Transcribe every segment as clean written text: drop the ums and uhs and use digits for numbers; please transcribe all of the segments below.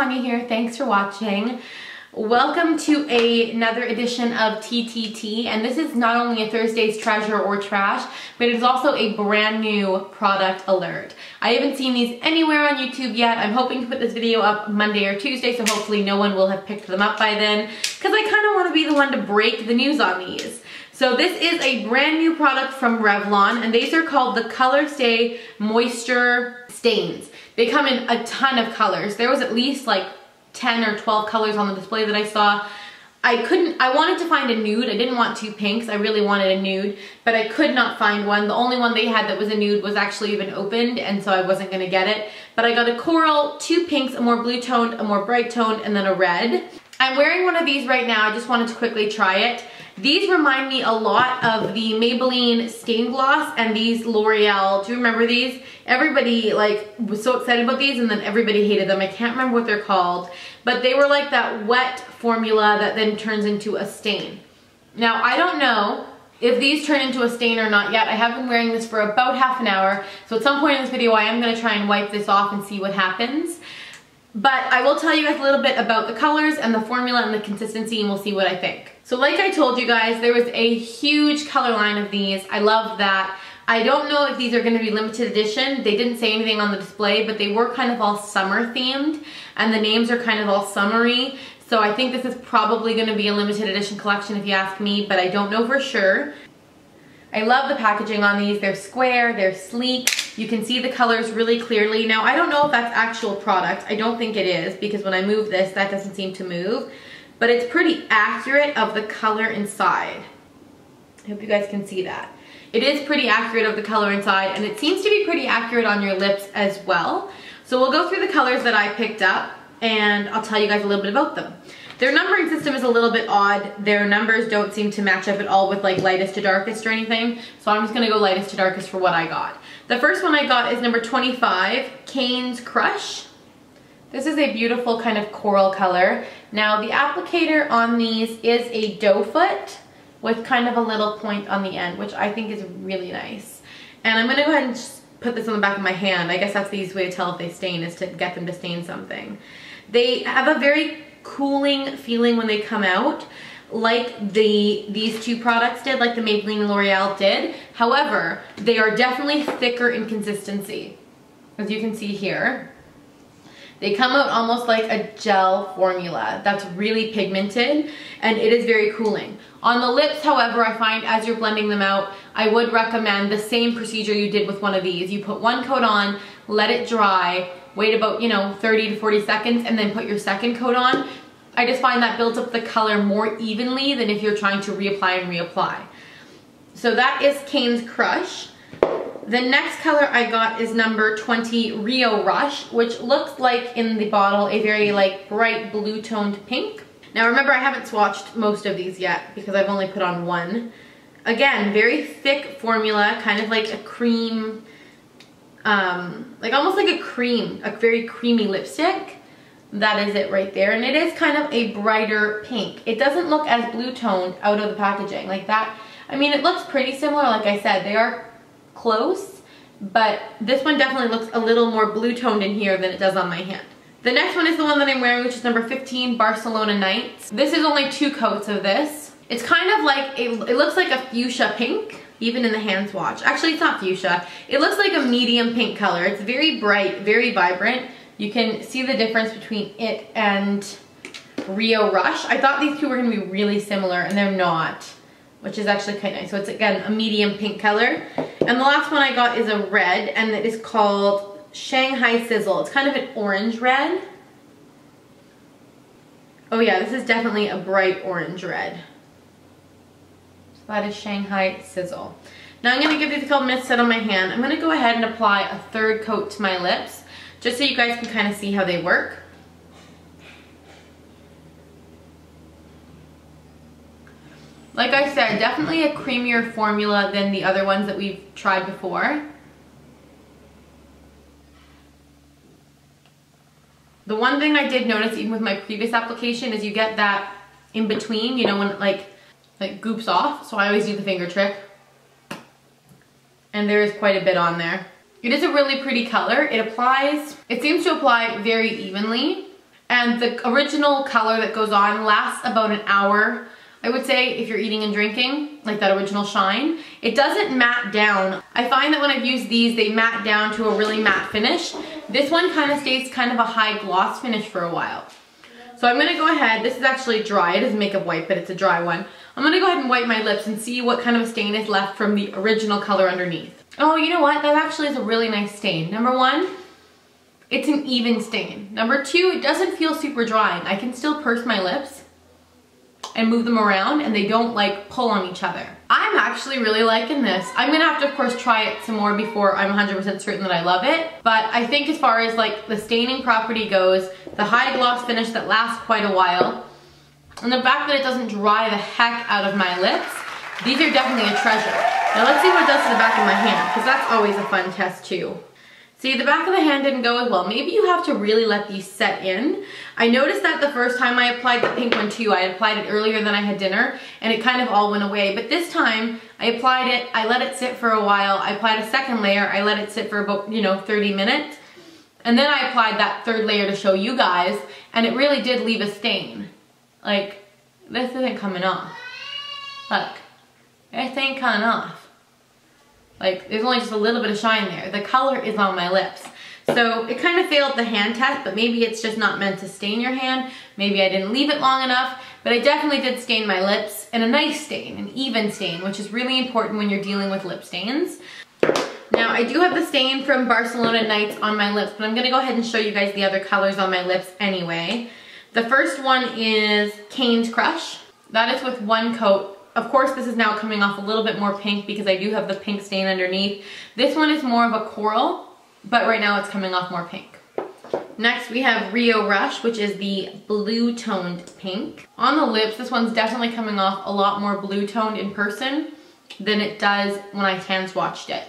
Tanya here. Thanks for watching. Welcome to another edition of TTT, and this is not only a Thursday's treasure or trash, but it is also a brand new product alert. I haven't seen these anywhere on YouTube yet. I'm hoping to put this video up Monday or Tuesday, so hopefully no one will have picked them up by then, because I kind of want to be the one to break the news on these. So this is a brand new product from Revlon, and these are called the ColorStay Moisture Stains. They come in a ton of colors. There was at least like 10 or 12 colors on the display that I saw. I wanted to find a nude. I didn't want two pinks. I really wanted a nude, but I could not find one. The only one they had that was a nude was actually even opened, and so I wasn't gonna get it. But I got a coral, two pinks, a more blue toned, a more bright toned, and then a red. I'm wearing one of these right now. I just wanted to quickly try it. These remind me a lot of the Maybelline Stain Gloss and these L'Oreal. Do you remember these? Everybody like was so excited about these, and then everybody hated them. I can't remember what they're called, but they were like that wet formula that then turns into a stain. Now, I don't know if these turn into a stain or not yet. I have been wearing this for about half an hour, so at some point in this video I am going to try and wipe this off and see what happens. But I will tell you guys a little bit about the colors and the formula and the consistency, and we'll see what I think. So like I told you guys, there was a huge color line of these. I love that. I don't know if these are going to be limited edition. They didn't say anything on the display, but they were kind of all summer themed, and the names are kind of all summery. So I think this is probably going to be a limited edition collection if you ask me, but I don't know for sure. I love the packaging on these. They're square, they're sleek. You can see the colors really clearly. Now, I don't know if that's actual product. I don't think it is, because when I move this, that doesn't seem to move. But it's pretty accurate of the color inside. I hope you guys can see that. It is pretty accurate of the color inside, and it seems to be pretty accurate on your lips as well. So we'll go through the colors that I picked up, and I'll tell you guys a little bit about them. Their numbering system is a little bit odd. Their numbers don't seem to match up at all with like lightest to darkest or anything. So I'm just gonna go lightest to darkest for what I got. The first one I got is number 25, Cane's Crush. This is a beautiful kind of coral color. Now the applicator on these is a doe foot with kind of a little point on the end, which I think is really nice. And I'm gonna go ahead and just put this on the back of my hand. I guess that's the easiest way to tell if they stain, is to get them to stain something. They have a very cooling feeling when they come out, like these two products did, like the Maybelline and L'Oreal did. However, they are definitely thicker in consistency, as you can see here. They come out almost like a gel formula that's really pigmented, and it is very cooling. On the lips, however, I find as you're blending them out, I would recommend the same procedure you did with one of these. You put one coat on, let it dry, wait about, 30 to 40 seconds, and then put your second coat on. I just find that builds up the color more evenly than if you're trying to reapply and reapply. So that is Cane's Crush. The next color I got is number 20, Rio Rush, which looks like in the bottle a very like bright blue toned pink. Now remember, I haven't swatched most of these yet because I've only put on one. Again, very thick formula, kind of like a cream, like almost like a cream, a very creamy lipstick. That is it right there, and it is kind of a brighter pink. It doesn't look as blue toned out of the packaging like that. I mean, it looks pretty similar, like I said, they are close, but this one definitely looks a little more blue toned in here than it does on my hand. The next one is the one that I'm wearing, which is number 15, Barcelona Nights. This is only 2 coats of this. It's kind of like, it looks like a fuchsia pink, even in the hand swatch. Actually, it's not fuchsia. It looks like a medium pink color. It's very bright, very vibrant. You can see the difference between it and Rio Rush. I thought these two were gonna be really similar, and they're not, which is actually quite nice. So it's, again, a medium pink color. And the last one I got is a red, and it is called Shanghai Sizzle. It's kind of an orange red. Oh yeah, this is definitely a bright orange red. So that is Shanghai Sizzle. Now I'm gonna give these a couple minutes to sit on my hand. I'm gonna go ahead and apply a third coat to my lips, just so you guys can kind of see how they work. Like I said, definitely a creamier formula than the other ones that we've tried before. The one thing I did notice even with my previous application is you get that in between, when it like goops off. So I always do the finger trick. And there is quite a bit on there. It is a really pretty color. It seems to apply very evenly. And the original color that goes on lasts about an hour, I would say, if you're eating and drinking, like that original shine. It doesn't matte down. I find that when I've used these, they matte down to a really matte finish. This one kind of stays kind of a high gloss finish for a while. So I'm gonna go ahead, this is actually dry, it is makeup wipe, but it's a dry one. I'm gonna go ahead and wipe my lips and see what kind of a stain is left from the original color underneath. Oh, you know what? That actually is a really nice stain. Number one, it's an even stain. Number two, it doesn't feel super drying. I can still purse my lips and move them around and they don't like pull on each other. I'm actually really liking this. I'm gonna have to of course try it some more before I'm 100% certain that I love it. But I think as far as like the staining property goes, the high gloss finish that lasts quite a while, and the fact that it doesn't dry the heck out of my lips, these are definitely a treasure. Now let's see what it does to the back of my hand, because that's always a fun test too. See, the back of the hand didn't go as well. Maybe you have to really let these set in. I noticed that the first time I applied the pink one too. I had applied it earlier than I had dinner and it kind of all went away. But this time I applied it, I let it sit for a while. I applied a second layer, I let it sit for about, 30 minutes. And then I applied that third layer to show you guys and it really did leave a stain. Like, this isn't coming off. Look, this ain't coming off. Like, there's only just a little bit of shine there. The color is on my lips. So it kind of failed the hand test, but maybe it's just not meant to stain your hand. Maybe I didn't leave it long enough, but I definitely did stain my lips, and a nice stain, an even stain, which is really important when you're dealing with lip stains. Now, I do have the stain from Barcelona Nights on my lips, but I'm gonna go ahead and show you guys the other colors on my lips anyway. The first one is Cane's Crush. That is with one coat. Of course, this is now coming off a little bit more pink because I do have the pink stain underneath. This one is more of a coral, but right now it's coming off more pink. Next, we have Rio Rush, which is the blue toned pink. On the lips, this one's definitely coming off a lot more blue toned in person than it does when I hand swatched it.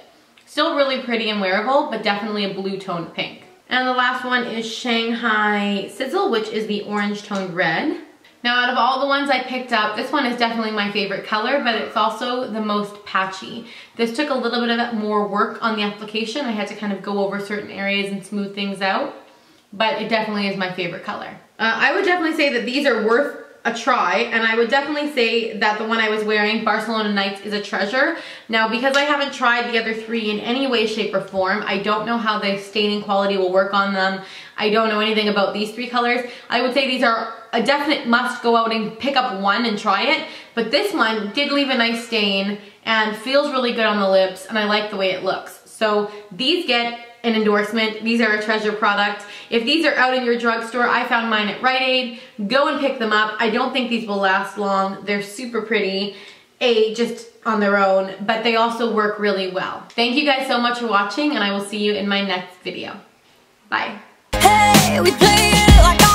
Still really pretty and wearable, but definitely a blue toned pink. And the last one is Shanghai Sizzle, which is the orange toned red. Now, out of all the ones I picked up, this one is definitely my favorite color, but it's also the most patchy. This took a little bit of more work on the application. I had to kind of go over certain areas and smooth things out, but it definitely is my favorite color. I would definitely say that these are worth a try, and I would definitely say that the one I was wearing, Barcelona Nights, is a treasure. Now, because I haven't tried the other three in any way, shape, or form, I don't know how the staining quality will work on them. I don't know anything about these three colors. I would say these are a definite must go out and pick up one and try it, but this one did leave a nice stain and feels really good on the lips, and I like the way it looks. So these get an endorsement. These are a treasure product. If these are out in your drugstore, I found mine at Rite Aid. Go and pick them up. I don't think these will last long. They're super pretty, just on their own, but they also work really well. Thank you guys so much for watching, and I will see you in my next video. Bye. Hey, we play it like